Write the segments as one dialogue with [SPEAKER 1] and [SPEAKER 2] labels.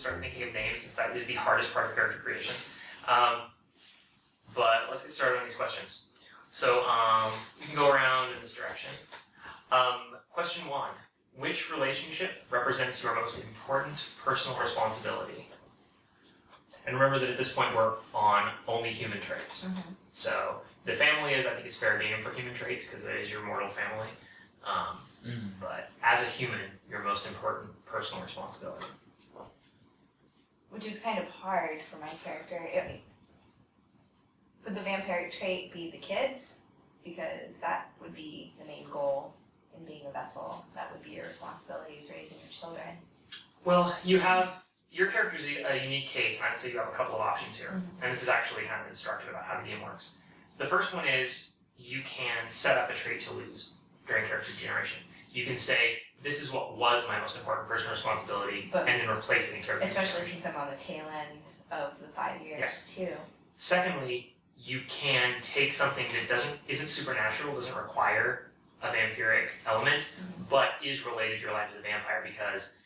[SPEAKER 1] start thinking of names, since that is the hardest part of character creation. But let's get started on these questions. So we can go around in this direction. Question 1. Which relationship represents your most important personal responsibility? And remember that at this point we're on only human traits. Mm-hmm. So the family is, I think, is fair game for human traits because it is your mortal family. But as a human, your most important personal responsibility.
[SPEAKER 2] Which is kind of hard for my character. Would the vampiric trait be the kids? Because that would be the main goal in being a vessel. That would be your responsibility, is raising your children.
[SPEAKER 1] Well, your character's a unique case, and I'd say you have a couple of options here. Mm-hmm. And this is actually kind of instructive about how the game works. The first one is you can set up a trait to lose during character generation. You can say, this is what was my most important personal responsibility, and then replace it in character generation.
[SPEAKER 2] Especially since I'm on the tail end of the 5 years, too.
[SPEAKER 1] Secondly, you can take something that isn't supernatural, doesn't require a vampiric element, but is related to your life as a vampire because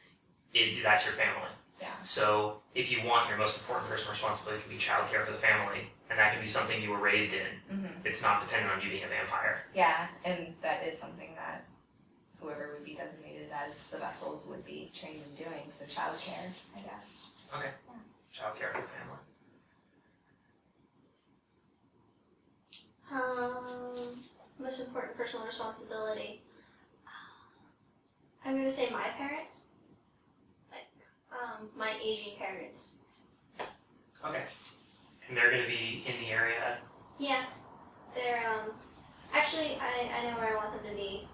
[SPEAKER 1] that's your family.
[SPEAKER 2] Yeah.
[SPEAKER 1] So if you want your most important personal responsibility to be childcare for the family, and that can be something you were raised in, it's not dependent on you being a vampire.
[SPEAKER 2] Yeah, and that is something that whoever would be designated as the vessels would be trained in doing, so childcare, I guess.
[SPEAKER 1] Okay. Yeah. Childcare for the family.
[SPEAKER 3] Most important personal responsibility. I'm gonna say my parents. My aging parents.
[SPEAKER 1] Okay. And they're gonna be in the area?
[SPEAKER 3] Yeah. They're, actually, I know where I want them to be.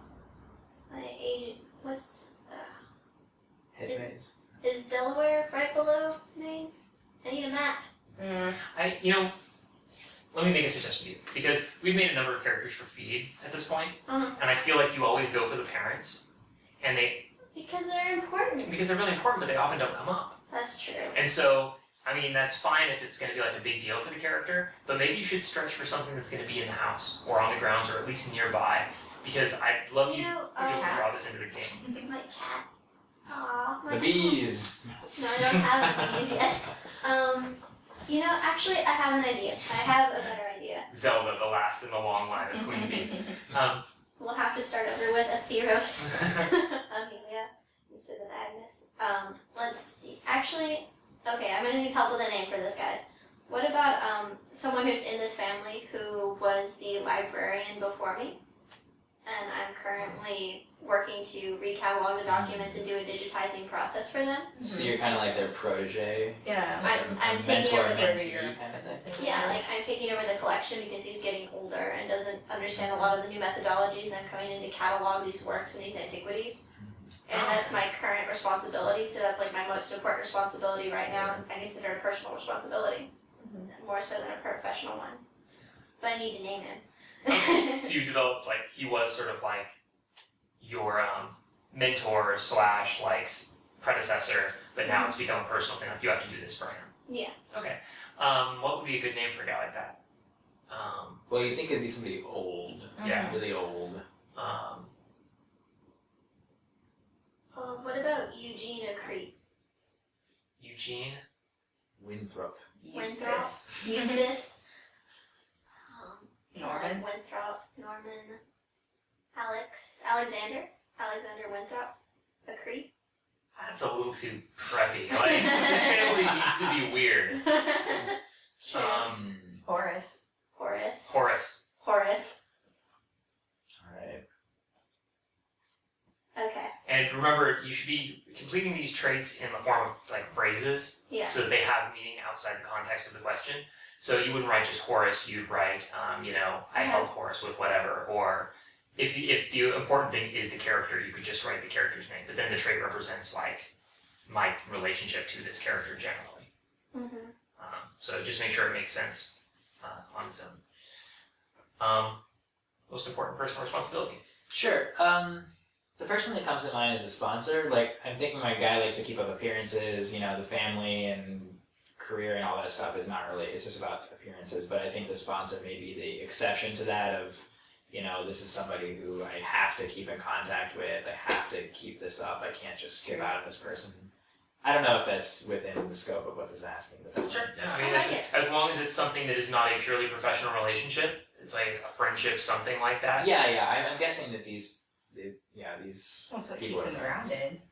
[SPEAKER 3] My aging,
[SPEAKER 4] Headways.
[SPEAKER 3] Is Delaware right below Maine? I need a map.
[SPEAKER 1] Let me make a suggestion to you, because we've made a number of characters for feed at this point,
[SPEAKER 3] Uh-huh.
[SPEAKER 1] and I feel like you always go for the parents, and
[SPEAKER 3] Because they're important.
[SPEAKER 1] because they're really important, but they often don't come up.
[SPEAKER 3] That's true.
[SPEAKER 1] And so, that's fine if it's going to be like a big deal for the character, but maybe you should stretch for something that's going to be in the house, or on the grounds, or at least nearby, because I'd love you to be able to draw this into the game.
[SPEAKER 3] My cat. Aw, my
[SPEAKER 4] The bees!
[SPEAKER 3] No, I don't have bees yet. Actually, I have an idea. I have a better idea.
[SPEAKER 1] Zelda, the last in the long line of queen bees.
[SPEAKER 3] We'll have to start over with Atheros, Amelia, instead of Agnes. Let's see. Actually, okay, I'm gonna need help with a name for this, guys. What about someone who's in this family who was the librarian before me? And I'm currently working to recatalog the documents and do a digitizing process for them.
[SPEAKER 4] So you're kind of like their protege?
[SPEAKER 2] Yeah.
[SPEAKER 3] I'm taking over
[SPEAKER 4] mentee kind of thing?
[SPEAKER 3] Yeah, I'm taking over the collection because he's getting older and doesn't understand a lot of the new methodologies. I'm coming in to catalog these works and these antiquities. And that's my current responsibility, so that's my most important responsibility right now, and I consider it a personal responsibility, more so than a professional one. But I need to name him.
[SPEAKER 1] So you developed, he was sort of like your mentor / predecessor, but now it's become a personal thing, you have to do this for him.
[SPEAKER 3] Yeah.
[SPEAKER 1] Okay. What would be a good name for a guy like that?
[SPEAKER 4] Well, you think it'd be somebody old.
[SPEAKER 1] Yeah.
[SPEAKER 4] Really old.
[SPEAKER 3] What about Eugene Acrete?
[SPEAKER 1] Eugene?
[SPEAKER 4] Winthrop.
[SPEAKER 3] Eustace.
[SPEAKER 2] Norman.
[SPEAKER 3] Winthrop. Norman. Alexander Winthrop. Acrete.
[SPEAKER 1] That's a little too preppy. This family needs to be weird.
[SPEAKER 3] Sure.
[SPEAKER 2] Horace.
[SPEAKER 3] Horace.
[SPEAKER 4] Alright.
[SPEAKER 3] Okay.
[SPEAKER 1] And remember, you should be completing these traits in the form of phrases, so that they have meaning outside the context of the question. So you wouldn't write just Horace, you'd write, I helped Horace with whatever, or if the important thing is the character, you could just write the character's name, but then the trait represents my relationship to this character generally.
[SPEAKER 3] Mm-hmm.
[SPEAKER 1] So just make sure it makes sense on its own. Most important personal responsibility.
[SPEAKER 4] Sure. The first thing that comes to mind is the sponsor. I'm thinking my guy likes to keep up appearances, the family and career and all that stuff is not really, it's just about appearances, but I think the sponsor may be the exception to that of, this is somebody who I have to keep in contact with, I have to keep this up, I can't just skip out of this person. I don't know if that's within the scope of what this is asking, but that's
[SPEAKER 1] Sure. Yeah, I mean,
[SPEAKER 3] I
[SPEAKER 1] that's,
[SPEAKER 3] like it.
[SPEAKER 1] as long as it's something that is not a purely professional relationship, it's like a friendship, something like that.
[SPEAKER 4] Yeah. I'm guessing that these
[SPEAKER 2] That's what
[SPEAKER 4] people
[SPEAKER 2] keeps
[SPEAKER 4] are
[SPEAKER 2] them
[SPEAKER 4] friends.
[SPEAKER 2] grounded.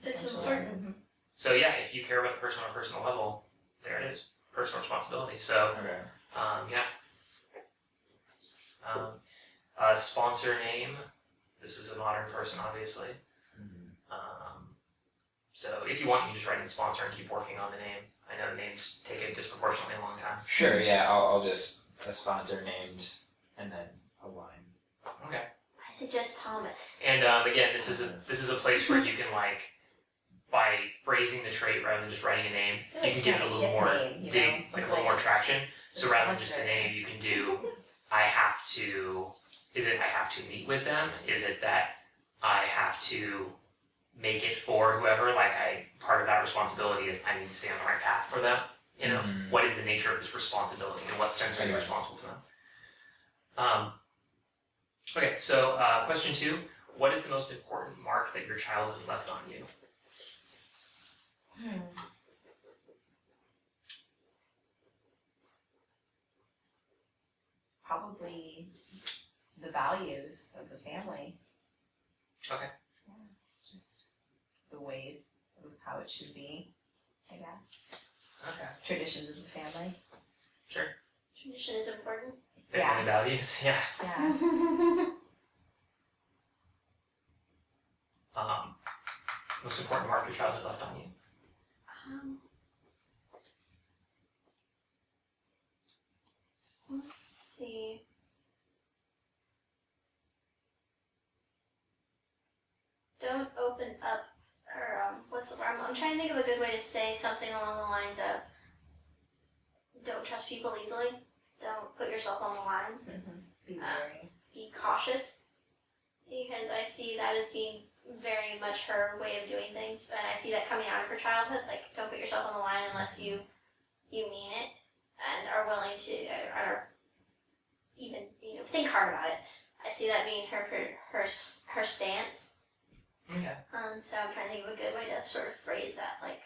[SPEAKER 3] It's
[SPEAKER 2] essentially.
[SPEAKER 3] important.
[SPEAKER 2] Mhm.
[SPEAKER 1] So yeah, if you care about the person on a personal level, there it is, personal responsibility. So
[SPEAKER 4] Okay.
[SPEAKER 1] yeah. Sponsor name. This is a modern person, obviously. So if you want, you can just write in sponsor and keep working on the name. I know names take a disproportionately long time.
[SPEAKER 4] Sure. Yeah. I'll just a sponsor named and then a line.
[SPEAKER 1] Okay.
[SPEAKER 3] I suggest Thomas.
[SPEAKER 1] And again, this is a place where you can like, by phrasing the trait rather than just writing a name, you can give it a little more
[SPEAKER 2] Nickname, you
[SPEAKER 1] dig,
[SPEAKER 2] know?
[SPEAKER 1] like
[SPEAKER 2] It's
[SPEAKER 1] a little more traction. So rather than just a
[SPEAKER 2] sponsor.
[SPEAKER 1] name, you can do, I have to meet with them? Is it that I have to make it for whoever? Like part of that responsibility is I need to stay on the right path for them. You know,
[SPEAKER 4] Mhm.
[SPEAKER 1] what is the nature of this responsibility? In what sense are you
[SPEAKER 4] Okay.
[SPEAKER 1] responsible to them? Okay, so question 2, what is the most important mark that your child has left on you?
[SPEAKER 2] Probably the values of the family.
[SPEAKER 1] Okay.
[SPEAKER 2] Yeah, just the ways of how it should be, I guess.
[SPEAKER 1] Okay.
[SPEAKER 2] Traditions of the family.
[SPEAKER 1] Sure.
[SPEAKER 3] Tradition is important.
[SPEAKER 1] Family values, yeah.
[SPEAKER 2] Yeah.
[SPEAKER 1] Most important mark your child has left on you?
[SPEAKER 3] Let's see. Don't open up, or what's the word? I'm trying to think of a good way to say something along the lines of, don't trust people easily. Don't put yourself on the line.
[SPEAKER 2] Be wary.
[SPEAKER 3] Be cautious, because I see that as being very much her way of doing things, and I see that coming out of her childhood. Like, don't put yourself on the line unless you mean it and are willing to, or even think hard about it. I see that being her stance.
[SPEAKER 1] Okay.
[SPEAKER 3] So I'm trying to think of a good way to sort of phrase that, like,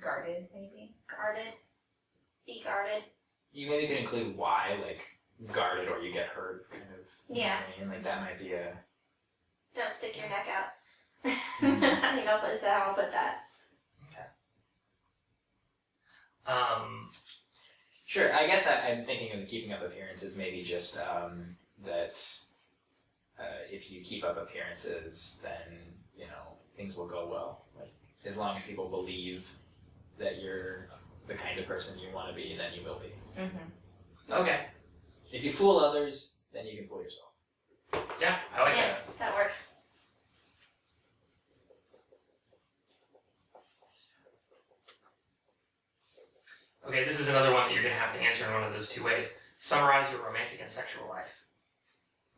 [SPEAKER 2] Guarded, maybe.
[SPEAKER 3] guarded. Be guarded.
[SPEAKER 4] You maybe could include why, like guarded or you get hurt, kind of. You know
[SPEAKER 3] Yeah.
[SPEAKER 4] what I mean? Like that might be a.
[SPEAKER 3] Don't stick your neck out. I think I'll put that.
[SPEAKER 4] Sure. I guess I'm thinking of keeping up appearances. Maybe just that if you keep up appearances, then things will go well. Like as long as people believe that you're the kind of person you want to be, then you will be.
[SPEAKER 1] Okay.
[SPEAKER 4] If you fool others, then you can fool yourself.
[SPEAKER 1] Yeah, I like
[SPEAKER 3] Yeah,
[SPEAKER 1] that.
[SPEAKER 3] that works.
[SPEAKER 1] Okay, this is another one that you're going to have to answer in one of those 2 ways. Summarize your romantic and sexual life.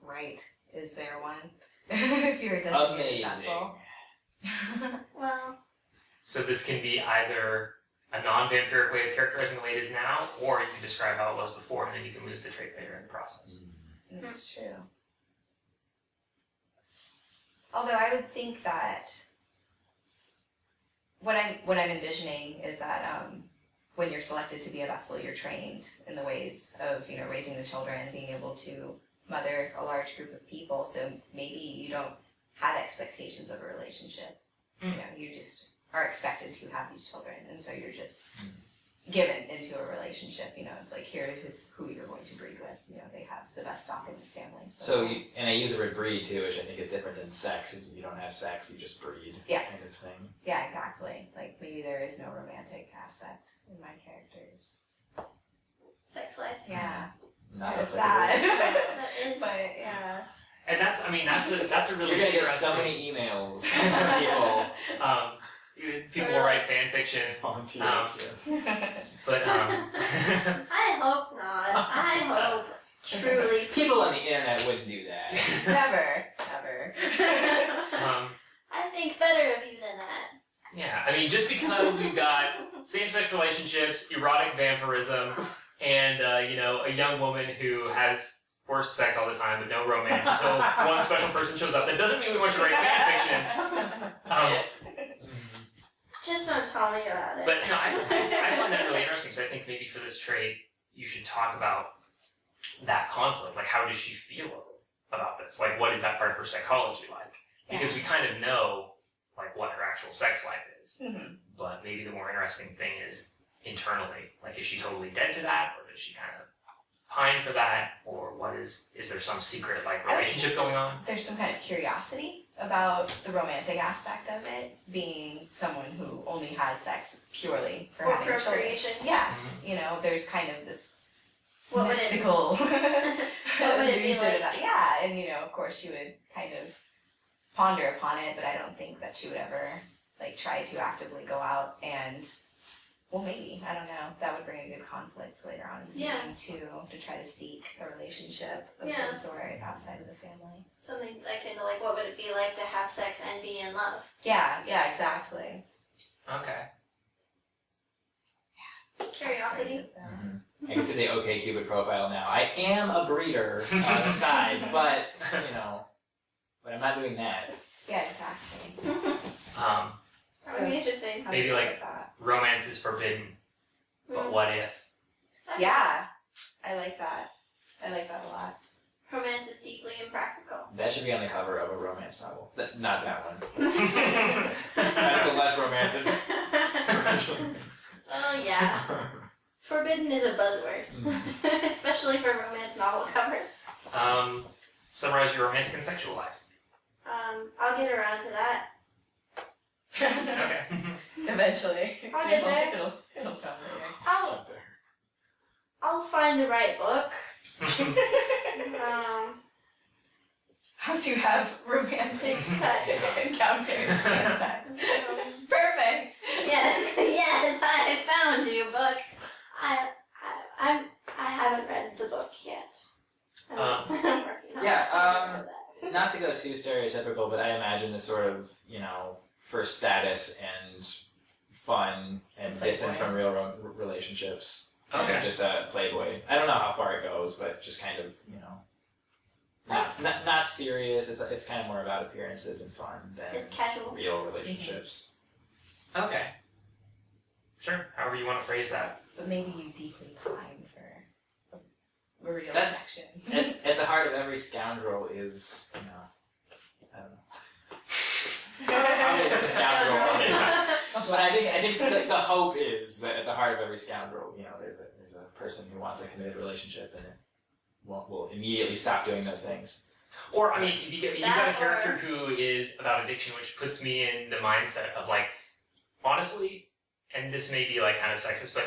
[SPEAKER 2] Right. Is there one? If you're a designated
[SPEAKER 4] Amazing.
[SPEAKER 2] vessel.
[SPEAKER 3] Well,
[SPEAKER 1] So this can be either a non-vampiric way of characterizing the way it is now, or you can describe how it was before, and then you can lose the trait later in the process.
[SPEAKER 2] It's true. Although I would think that what I'm envisioning is that when you're selected to be a vessel, you're trained in the ways of raising the children, being able to mother a large group of people. So maybe you don't have expectations of a relationship. You just are expected to have these children, and so you're just given into a relationship. It's like, here is who you're going to breed with. They have the best stock in this family.
[SPEAKER 4] So and I use the word breed too, which I think is different than sex. You don't have sex, you just breed.
[SPEAKER 2] Yeah.
[SPEAKER 4] Kind of thing.
[SPEAKER 2] Yeah, exactly. Like maybe there is no romantic aspect in my characters.
[SPEAKER 3] sex life.
[SPEAKER 2] Yeah,
[SPEAKER 4] Not
[SPEAKER 2] kind of
[SPEAKER 4] applicable.
[SPEAKER 2] sad.
[SPEAKER 3] That is.
[SPEAKER 2] But yeah.
[SPEAKER 1] And that's a really
[SPEAKER 4] You're gonna get
[SPEAKER 1] interesting.
[SPEAKER 4] so many emails from people.
[SPEAKER 1] People will write fan fiction,
[SPEAKER 4] Volunteers, yes.
[SPEAKER 1] but
[SPEAKER 3] I hope not. I hope truly.
[SPEAKER 4] People on the internet wouldn't do that.
[SPEAKER 2] Never.
[SPEAKER 1] I
[SPEAKER 3] think better of you than that.
[SPEAKER 1] yeah, I mean, just because we've got same-sex relationships, erotic vampirism, and a young woman who has forced sex all the time, but no romance until one special person shows up. That doesn't mean we want to write fan fiction.
[SPEAKER 3] Just don't tell me about it.
[SPEAKER 1] But no, I find that really interesting. So I think maybe for this trait, you should talk about that conflict. Like, how does she feel about this? Like, what is that part of her psychology like? Because we kind of know, like, what her actual sex life is.
[SPEAKER 2] Mm-hmm.
[SPEAKER 1] But maybe the more interesting thing is internally. Like, is she totally dead to that, or does she kind of pine for that, or what is there some secret, like, relationship going on?
[SPEAKER 2] There's some kind of curiosity about the romantic aspect of it, being someone who only has sex purely for having children.
[SPEAKER 3] procreation.
[SPEAKER 2] Yeah,
[SPEAKER 1] Mm-hmm.
[SPEAKER 2] you know, there's kind of this
[SPEAKER 3] What would it
[SPEAKER 2] mystical
[SPEAKER 3] What would it be
[SPEAKER 2] illusion
[SPEAKER 3] like?
[SPEAKER 2] about, yeah, and you know, of course she would kind of ponder upon it, but I don't think that she would ever like try to actively go out and, well, maybe, I don't know, that would bring a good conflict later on into
[SPEAKER 3] Yeah.
[SPEAKER 2] being to try to seek a relationship of
[SPEAKER 3] Yeah.
[SPEAKER 2] some sort outside of the family.
[SPEAKER 3] Something akin to like, what would it be like to have sex and be in love?
[SPEAKER 2] Yeah, exactly.
[SPEAKER 1] Okay.
[SPEAKER 3] Curiosity.
[SPEAKER 4] I can see the OkCupid profile now. I am a breeder on the side, but but I'm not doing that.
[SPEAKER 2] Yeah, exactly.
[SPEAKER 3] That would be interesting.
[SPEAKER 2] How
[SPEAKER 1] Maybe
[SPEAKER 2] do you
[SPEAKER 1] like-
[SPEAKER 2] feel about that?
[SPEAKER 1] Romance is forbidden, but what if?
[SPEAKER 2] Yeah, I like that. I like that a lot.
[SPEAKER 3] Romance is deeply impractical.
[SPEAKER 4] That should be on the cover of a romance novel. Not that one. That's the less romantic.
[SPEAKER 3] Oh yeah. Forbidden is a buzzword. Especially for romance novel covers.
[SPEAKER 1] Summarize your romantic and sexual life.
[SPEAKER 3] I'll get around to that.
[SPEAKER 1] Okay.
[SPEAKER 2] Eventually.
[SPEAKER 3] I'll get there.
[SPEAKER 2] It'll come later.
[SPEAKER 3] I'll find the right book.
[SPEAKER 2] How to have romantic
[SPEAKER 3] Sex.
[SPEAKER 2] encounters and sex. Perfect.
[SPEAKER 3] Yes, I found you, book. I haven't read the book yet. I'm working on
[SPEAKER 4] yeah,
[SPEAKER 3] it.
[SPEAKER 4] Not to go too stereotypical, but I imagine this sort of, for status and fun and distance from real relationships.
[SPEAKER 1] Okay.
[SPEAKER 4] Just a playboy. I don't know how far it goes, but just kind of, not serious. It's kind of more about appearances and fun than
[SPEAKER 3] It's casual.
[SPEAKER 4] real relationships.
[SPEAKER 1] Okay. Sure. However you want to phrase that.
[SPEAKER 2] But maybe you deeply pine for a real
[SPEAKER 4] That's-
[SPEAKER 2] connection.
[SPEAKER 4] At the heart of every scoundrel is, I don't know. Probably just a scoundrel. But I think the hope is that at the heart of every scoundrel, there's a person who wants a committed relationship and it will immediately stop doing those things.
[SPEAKER 1] Or, I mean, you got a
[SPEAKER 3] That
[SPEAKER 1] character who is about addiction, which puts me in the mindset of, like, honestly, and this may be, like, kind of sexist, but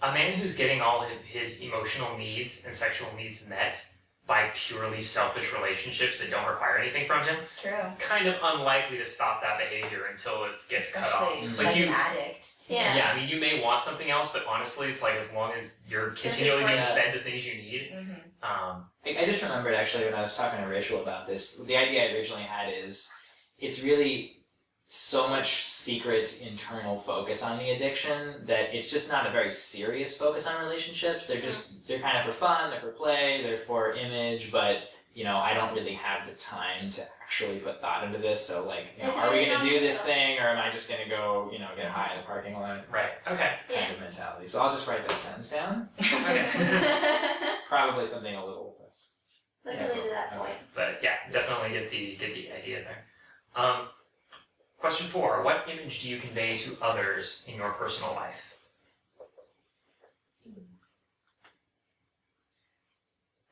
[SPEAKER 1] a man who's getting all of his emotional needs and sexual needs met by purely selfish relationships that don't require anything from him,
[SPEAKER 2] It's true.
[SPEAKER 1] kind of unlikely to stop that behavior until it gets cut off.
[SPEAKER 2] Especially
[SPEAKER 1] Like
[SPEAKER 2] like
[SPEAKER 1] you,
[SPEAKER 2] an addict. Too.
[SPEAKER 3] Yeah.
[SPEAKER 1] I mean, you may want something else, but honestly, it's like as long as you're continually being fed the things you need.
[SPEAKER 2] Mm-hmm.
[SPEAKER 4] I just remembered actually when I was talking to Rachel about this, the idea I originally had is it's really so much secret internal focus on the addiction that it's just not a very serious focus on relationships. They're kind of for fun, they're for play, they're for image, but I don't really have the time to actually put thought into this. So like, are we gonna do this thing, or am I just gonna go, get high in the parking lot?
[SPEAKER 1] Right. Okay.
[SPEAKER 4] Kind of mentality. So I'll just write that sentence down.
[SPEAKER 1] Okay.
[SPEAKER 4] Probably something a little less.
[SPEAKER 3] Let's lead to that point.
[SPEAKER 1] But yeah, definitely get the idea there. Question 4: what image do you convey to others in your personal life?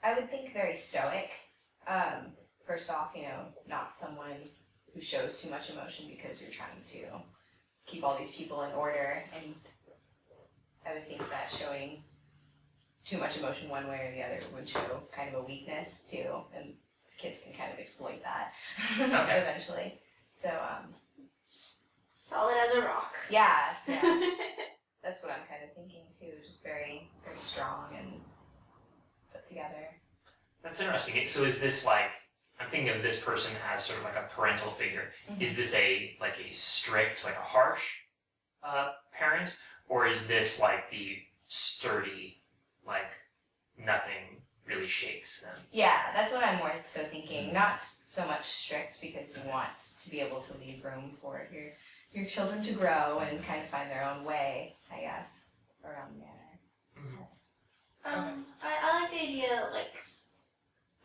[SPEAKER 2] I would think very stoic. First off, not someone who shows too much emotion because you're trying to keep all these people in order, and I would think that showing too much emotion one way or the other would show kind of a weakness too, and kids can kind of exploit that
[SPEAKER 1] Okay.
[SPEAKER 2] eventually. So,
[SPEAKER 3] Solid as a rock.
[SPEAKER 2] yeah, that's what I'm kind of thinking too, just very, very strong and put together.
[SPEAKER 1] That's interesting. So is this like, I'm thinking of this person as sort of like a parental figure.
[SPEAKER 2] Mhm.
[SPEAKER 1] Is this a strict, like a harsh parent, or is this like the sturdy, like nothing really really shakes them.
[SPEAKER 2] Yeah, that's what I'm more so thinking. Not so much strict because you want to be able to leave room for your children to grow and kind of find their own way, I guess, around the manor.
[SPEAKER 3] I like the idea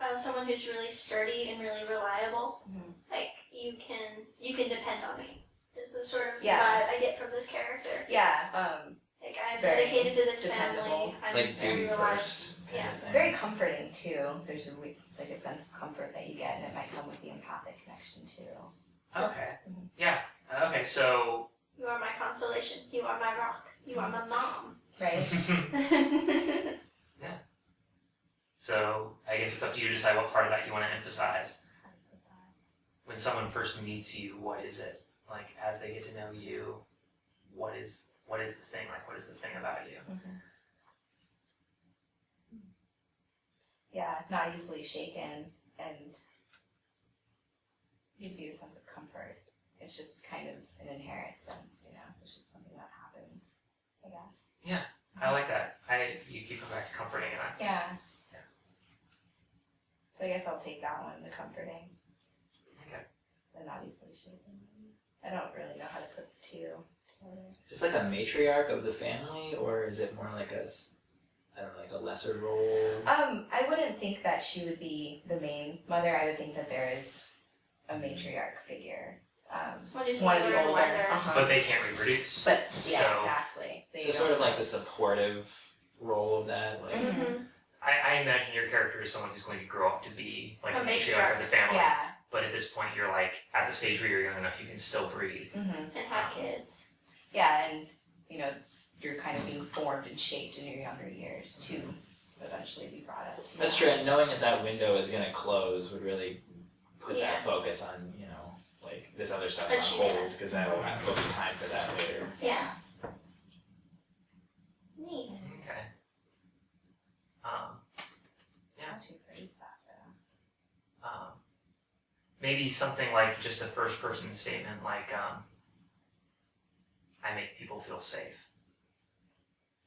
[SPEAKER 3] of someone who's really sturdy and really reliable.
[SPEAKER 2] Mhm.
[SPEAKER 3] Like you can depend on me. This is sort of
[SPEAKER 2] Yeah.
[SPEAKER 3] vibe I get from this character.
[SPEAKER 2] Yeah,
[SPEAKER 3] Like I'm
[SPEAKER 2] Very
[SPEAKER 3] dedicated to this
[SPEAKER 2] dependable.
[SPEAKER 3] family. I'm
[SPEAKER 4] Like
[SPEAKER 3] very
[SPEAKER 4] duty
[SPEAKER 3] reliable.
[SPEAKER 4] first kind
[SPEAKER 3] Yeah.
[SPEAKER 4] of thing.
[SPEAKER 2] very comforting too. There's a sense of comfort that you get, and it might come with the empathic connection too.
[SPEAKER 1] Okay.
[SPEAKER 2] Mhm.
[SPEAKER 1] Yeah. Okay. So.
[SPEAKER 3] You are my consolation. You are my rock. You are my mom.
[SPEAKER 2] Right?
[SPEAKER 1] So I guess it's up to you to decide what part of that you want to emphasize. When someone first meets you, what is it? Like as they get to know you, what is the thing? Like what is the thing about you?
[SPEAKER 2] Yeah, not easily shaken, and gives you a sense of comfort. It's just kind of an inherent sense, it's just something that happens, I guess.
[SPEAKER 1] I like that. You keep going back to comforting, and that's
[SPEAKER 2] Yeah.
[SPEAKER 1] Yeah.
[SPEAKER 2] So I guess I'll take that one, the comforting.
[SPEAKER 1] Okay.
[SPEAKER 2] The not easily shaken. I don't really know how to put the two together.
[SPEAKER 4] Just like a matriarch of the family, or is it more like a lesser role?
[SPEAKER 2] I wouldn't think that she would be the main mother. I would think that there is a matriarch figure.
[SPEAKER 3] Someone who's
[SPEAKER 2] One of
[SPEAKER 3] older
[SPEAKER 2] the
[SPEAKER 3] and
[SPEAKER 2] older.
[SPEAKER 3] wiser.
[SPEAKER 1] But they can't reproduce.
[SPEAKER 2] But yeah,
[SPEAKER 1] So-
[SPEAKER 2] exactly. They
[SPEAKER 4] So sort
[SPEAKER 2] don't
[SPEAKER 4] of like
[SPEAKER 2] have-
[SPEAKER 4] the supportive role of that. Like,
[SPEAKER 3] Mm-hmm.
[SPEAKER 1] I imagine your character is someone who's going to grow up to be like
[SPEAKER 3] A
[SPEAKER 1] the matriarch
[SPEAKER 3] matriarch.
[SPEAKER 1] of the family.
[SPEAKER 2] Yeah.
[SPEAKER 1] But at this point, you're like at the stage where you're young enough, you can still breathe.
[SPEAKER 2] Mm-hmm.
[SPEAKER 3] And have kids.
[SPEAKER 2] Yeah, and you're kind of being formed and shaped in your younger years to eventually be brought up to
[SPEAKER 4] That's true, and knowing that window is going to close would really put
[SPEAKER 3] Yeah.
[SPEAKER 4] that focus on, like this other stuff's on
[SPEAKER 3] Achievement.
[SPEAKER 4] hold, because there'll be time for that later.
[SPEAKER 3] Yeah. Neat.
[SPEAKER 1] Okay.
[SPEAKER 2] How to phrase that though.
[SPEAKER 1] Maybe something like just a first person statement like, I make people feel safe.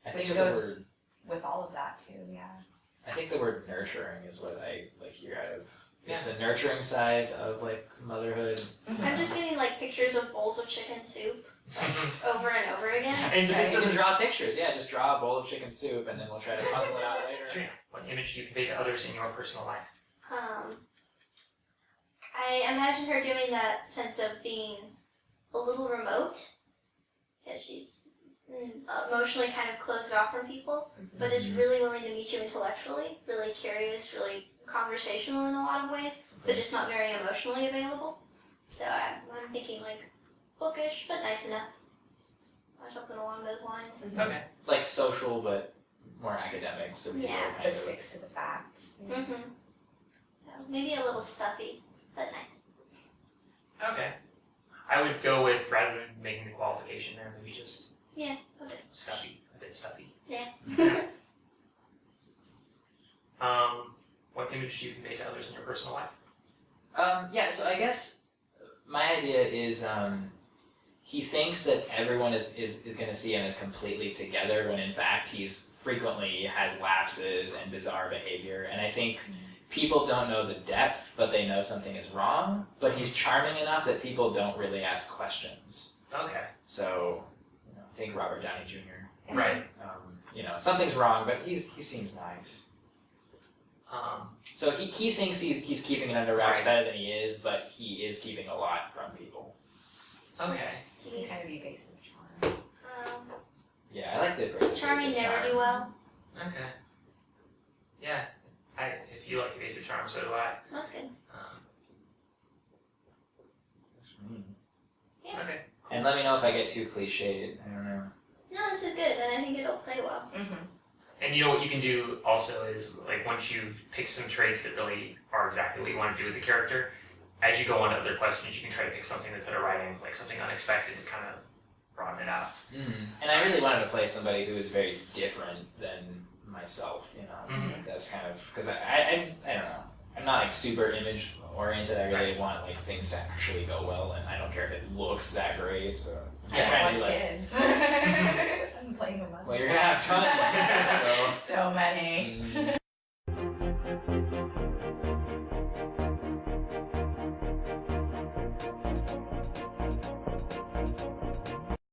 [SPEAKER 4] I think
[SPEAKER 2] Which
[SPEAKER 4] the
[SPEAKER 2] goes-
[SPEAKER 4] word
[SPEAKER 2] With all of that too, yeah.
[SPEAKER 4] I think the word nurturing is what I hear out of. It's
[SPEAKER 1] Yeah.
[SPEAKER 4] the nurturing side of motherhood.
[SPEAKER 3] I'm just getting pictures of bowls of chicken soup over and over again.
[SPEAKER 1] And
[SPEAKER 4] This
[SPEAKER 1] this
[SPEAKER 4] doesn't
[SPEAKER 1] doesn't
[SPEAKER 4] draw pictures. Yeah, just draw a bowl of chicken soup, and then we'll try to puzzle it out later.
[SPEAKER 1] Trina, what image do you convey to others in your personal life?
[SPEAKER 3] I imagine her giving that sense of being a little remote, because she's emotionally kind of closed off from people, but is really willing to meet you intellectually, really curious, really conversational in a lot of ways, but just not very emotionally available. So I'm thinking bookish, but nice enough. Or something along those lines.
[SPEAKER 1] Okay.
[SPEAKER 4] Like social, but more academic, so people
[SPEAKER 3] Yeah,
[SPEAKER 4] kind
[SPEAKER 2] But
[SPEAKER 4] of.
[SPEAKER 2] sticks to the facts.
[SPEAKER 3] Mm-hmm. So maybe a little stuffy, but nice.
[SPEAKER 1] Okay. I would go with, rather than making the qualification there, maybe just
[SPEAKER 3] Yeah, a bit.
[SPEAKER 1] stuffy, a bit stuffy.
[SPEAKER 3] Yeah.
[SPEAKER 1] What image do you convey to others in your personal life?
[SPEAKER 4] Yeah, so I guess my idea is he thinks that everyone is going to see him as completely together when in fact he's frequently has lapses and bizarre behavior. And I think people don't know the depth, but they know something is wrong. But he's charming enough that people don't really ask questions.
[SPEAKER 1] Okay.
[SPEAKER 4] So, think Robert Downey Jr.
[SPEAKER 1] Right.
[SPEAKER 4] Something's wrong, but he seems nice. So he thinks he's keeping it under wraps
[SPEAKER 1] Right.
[SPEAKER 4] better than he is, but he is keeping a lot from people.
[SPEAKER 1] Okay.
[SPEAKER 3] Let's
[SPEAKER 2] Some
[SPEAKER 3] see.
[SPEAKER 2] kind of evasive charm.
[SPEAKER 4] Yeah, I like the phrase.
[SPEAKER 3] Charming
[SPEAKER 4] evasive
[SPEAKER 3] never
[SPEAKER 4] charm.
[SPEAKER 3] do well.
[SPEAKER 1] Okay. Yeah. If you like evasive charm, so do I.
[SPEAKER 3] That's good.
[SPEAKER 4] Mm.
[SPEAKER 3] Yeah.
[SPEAKER 1] Okay.
[SPEAKER 4] And let me know if I get too cliched. I don't know.
[SPEAKER 3] No, this is good, and I think it'll play well.
[SPEAKER 2] Mm-hmm.
[SPEAKER 1] And what you can do also is, once you've picked some traits that really are exactly what you want to do with the character, as you go on to other questions, you can try to pick something that's at a right angle, something unexpected to kind of broaden it out.
[SPEAKER 4] And I really wanted to play somebody who is very different than myself,
[SPEAKER 1] Mhm.
[SPEAKER 4] That's kind of, because I don't know. I'm not super image oriented. I really want things to actually go well, and I don't care if it looks that great. So I'm
[SPEAKER 2] I
[SPEAKER 4] trying to
[SPEAKER 2] want
[SPEAKER 4] be
[SPEAKER 2] kids. I'm playing with
[SPEAKER 4] well, you're gonna have tons.
[SPEAKER 2] So many.
[SPEAKER 4] So,